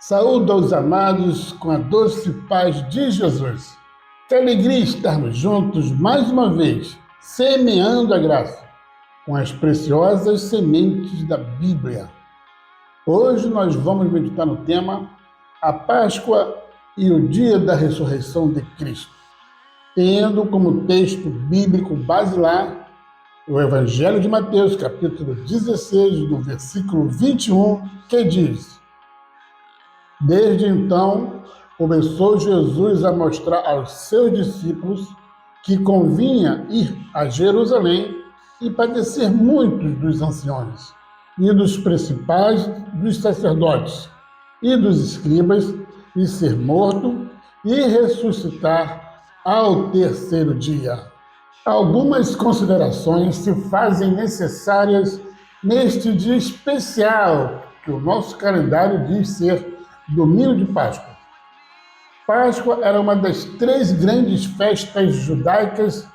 Saúdo aos amados com a doce paz de Jesus. Que alegria estarmos juntos mais uma vez, semeando a graça com as preciosas sementes da Bíblia. Hoje nós vamos meditar no tema a Páscoa e o dia da ressurreição de Cristo, tendo como texto bíblico basilar o Evangelho de Mateus, capítulo 16, do versículo 21, que diz: Desde então, começou Jesus a mostrar aos seus discípulos que convinha ir a Jerusalém e padecer muitos dos anciões, e dos principais dos sacerdotes, e dos escribas, e ser morto e ressuscitar ao terceiro dia. Algumas considerações se fazem necessárias neste dia especial que o nosso calendário diz ser Domingo de Páscoa. Páscoa era uma das 3 grandes festas judaicas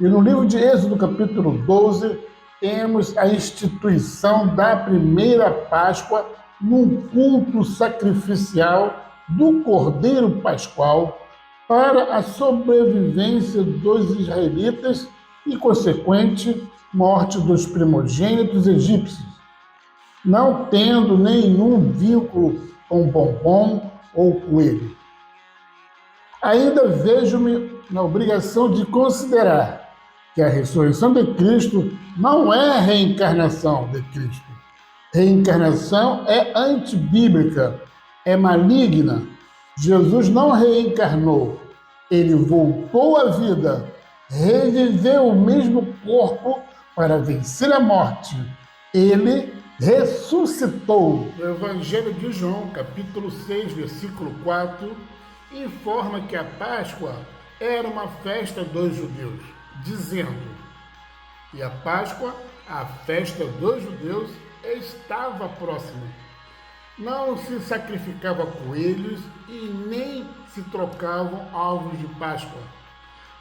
e no livro de Êxodo, capítulo 12, temos a instituição da primeira Páscoa num culto sacrificial do Cordeiro Pascual para a sobrevivência dos israelitas e consequente morte dos primogênitos egípcios, não tendo nenhum vínculo com bombom ou coelho. Ainda vejo-me na obrigação de considerar que a ressurreição de Cristo não é a reencarnação de Cristo. Reencarnação é antibíblica, é maligna. Jesus não reencarnou, ele voltou à vida, reviveu o mesmo corpo para vencer a morte. Ele ressuscitou. O Evangelho de João, capítulo 6, versículo 4, informa que a Páscoa era uma festa dos judeus, dizendo: e a Páscoa, a festa dos judeus, estava próxima. Não se sacrificava coelhos e nem se trocavam ovos de Páscoa,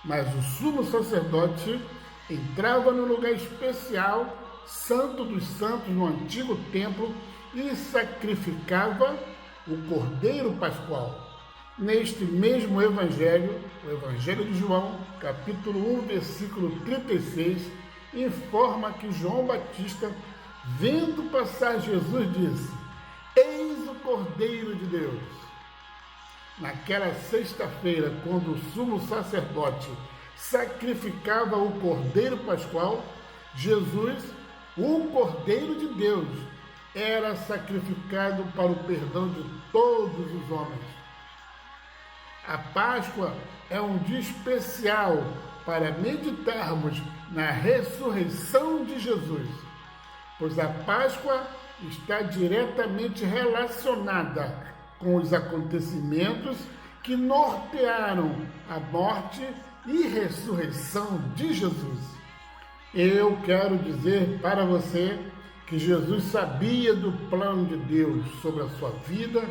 mas o sumo sacerdote entrava no lugar especial, Santo dos Santos, no antigo templo, e sacrificava o Cordeiro Pascual. Neste mesmo Evangelho, o Evangelho de João, capítulo 1, versículo 36, informa que João Batista, vendo passar Jesus, disse: Eis o Cordeiro de Deus. Naquela sexta-feira, quando o sumo sacerdote sacrificava o Cordeiro Pascual, Jesus, o Cordeiro de Deus, era sacrificado para o perdão de todos os homens. A Páscoa é um dia especial para meditarmos na ressurreição de Jesus, pois a Páscoa está diretamente relacionada com os acontecimentos que nortearam a morte e ressurreição de Jesus. Eu quero dizer para você que Jesus sabia do plano de Deus sobre a sua vida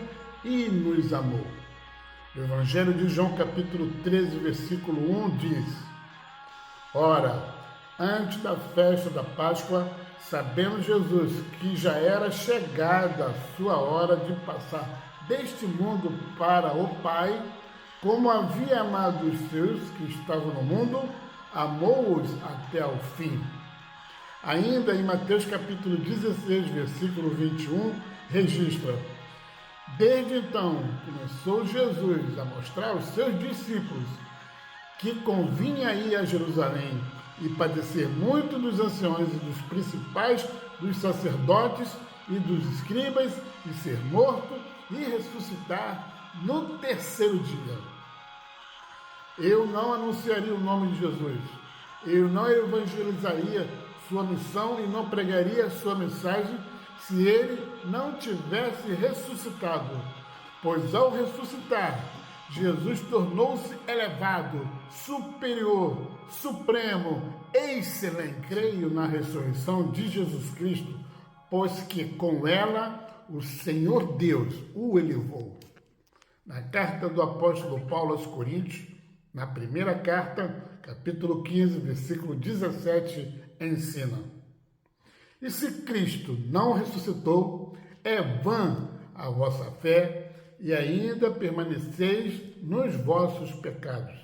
e nos amou. O Evangelho de João, capítulo 13, versículo 1 diz: Ora, antes da festa da Páscoa, sabendo Jesus que já era chegada a sua hora de passar deste mundo para o Pai, como havia amado os seus que estavam no mundo, amou-os até ao fim. Ainda em Mateus capítulo 16, versículo 21, registra: Desde então começou Jesus a mostrar aos seus discípulos que convinha ir a Jerusalém e padecer muito dos anciões e dos principais dos sacerdotes e dos escribas, e ser morto e ressuscitar no terceiro dia. Eu não anunciaria o nome de Jesus, eu não evangelizaria sua missão e não pregaria sua mensagem se ele não tivesse ressuscitado, pois ao ressuscitar, Jesus tornou-se elevado, superior, supremo, excelente. Creio na ressurreição de Jesus Cristo, pois que com ela o Senhor Deus o elevou. Na carta do apóstolo Paulo aos Coríntios, na primeira carta, capítulo 15, versículo 17, ensina: E se Cristo não ressuscitou, é vã a vossa fé e ainda permaneceis nos vossos pecados.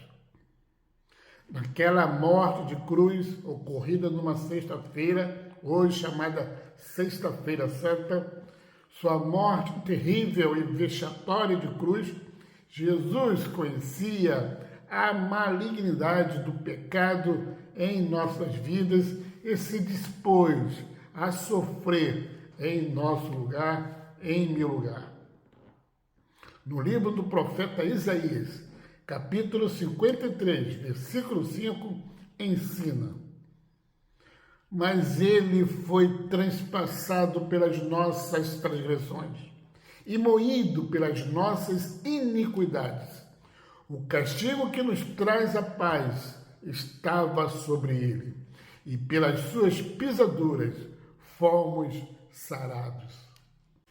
Naquela morte de cruz, ocorrida numa sexta-feira, hoje chamada Sexta-feira Santa, sua morte terrível e vexatória de cruz, Jesus conhecia a malignidade do pecado em nossas vidas e se dispôs a sofrer em nosso lugar, em meu lugar. No livro do profeta Isaías, capítulo 53, versículo 5, ensina: mas ele foi transpassado pelas nossas transgressões e moído pelas nossas iniquidades. O castigo que nos traz a paz estava sobre ele, e pelas suas pisaduras fomos sarados.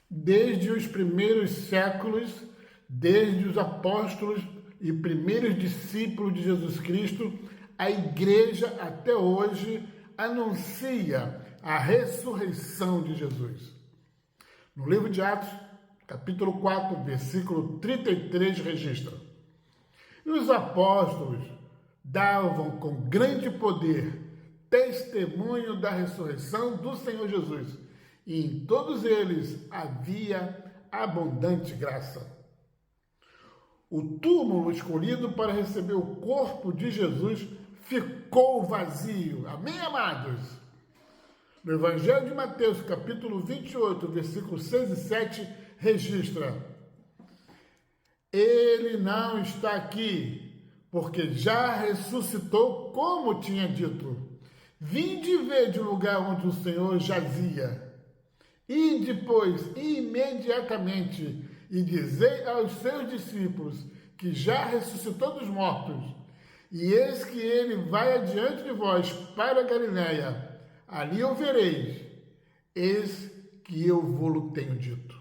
Desde os primeiros séculos, desde os apóstolos e primeiros discípulos de Jesus Cristo, a igreja até hoje anuncia a ressurreição de Jesus. No livro de Atos, capítulo 4, versículo 33, registra: e os apóstolos davam com grande poder testemunho da ressurreição do Senhor Jesus, e em todos eles havia abundante graça. O túmulo escolhido para receber o corpo de Jesus ficou vazio. Amém, amados? No Evangelho de Mateus, capítulo 28, versículos 6 e 7, registra: ele não está aqui, porque já ressuscitou, como tinha dito. Vinde e vede o lugar onde o Senhor jazia. E depois, imediatamente, e dizei aos seus discípulos que já ressuscitou dos mortos, e eis que ele vai adiante de vós para a Galiléia, ali o vereis, eis que eu vou-lo tenho dito.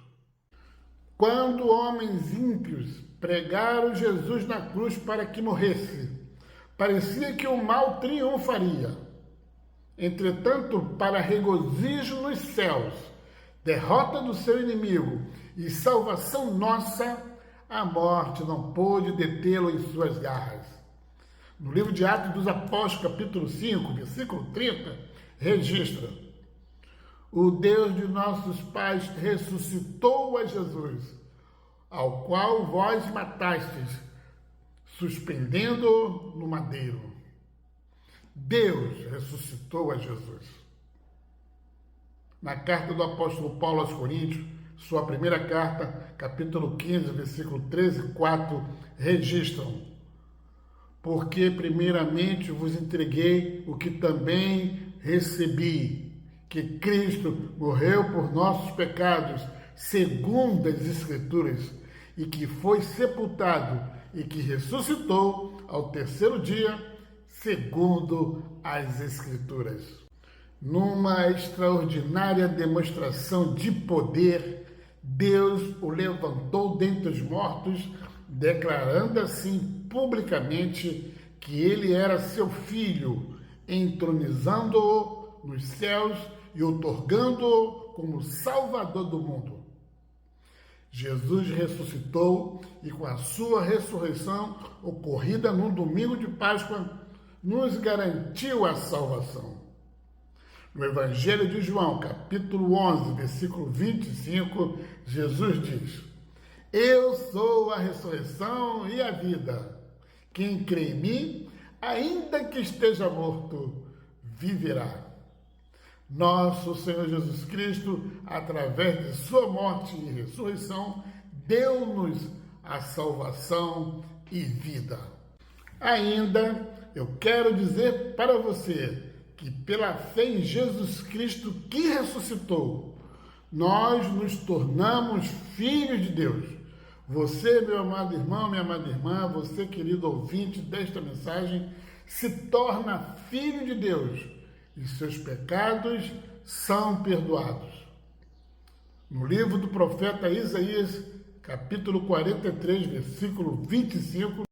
Quando homens ímpios pregaram Jesus na cruz para que morresse, parecia que o mal triunfaria. Entretanto, para regozijo nos céus, derrota do seu inimigo e salvação nossa, a morte não pôde detê-lo em suas garras. No livro de Atos dos Apóstolos, capítulo 5, versículo 30, registra: o Deus de nossos pais ressuscitou a Jesus, ao qual vós matastes, suspendendo-o no madeiro. Deus ressuscitou a Jesus. Na carta do apóstolo Paulo aos Coríntios, sua primeira carta, capítulo 15, versículo 13 e 4, registram: porque primeiramente vos entreguei o que também recebi, que Cristo morreu por nossos pecados, segundo as Escrituras, e que foi sepultado, e que ressuscitou ao terceiro dia, segundo as Escrituras. Numa extraordinária demonstração de poder, Deus o levantou dentre os mortos, declarando assim publicamente que ele era seu filho, entronizando-o nos céus e outorgando-o como Salvador do mundo. Jesus ressuscitou e com a sua ressurreição, ocorrida num domingo de Páscoa, nos garantiu a salvação. No Evangelho de João, capítulo 11, versículo 25, Jesus diz: eu sou a ressurreição e a vida. Quem crê em mim, ainda que esteja morto, viverá. Nosso Senhor Jesus Cristo, através de sua morte e ressurreição, deu-nos a salvação e vida. Ainda eu quero dizer para você que pela fé em Jesus Cristo que ressuscitou, nós nos tornamos filhos de Deus. Você, meu amado irmão, minha amada irmã, você, querido ouvinte desta mensagem, se torna filho de Deus e seus pecados são perdoados. No livro do profeta Isaías, capítulo 43, versículo 25,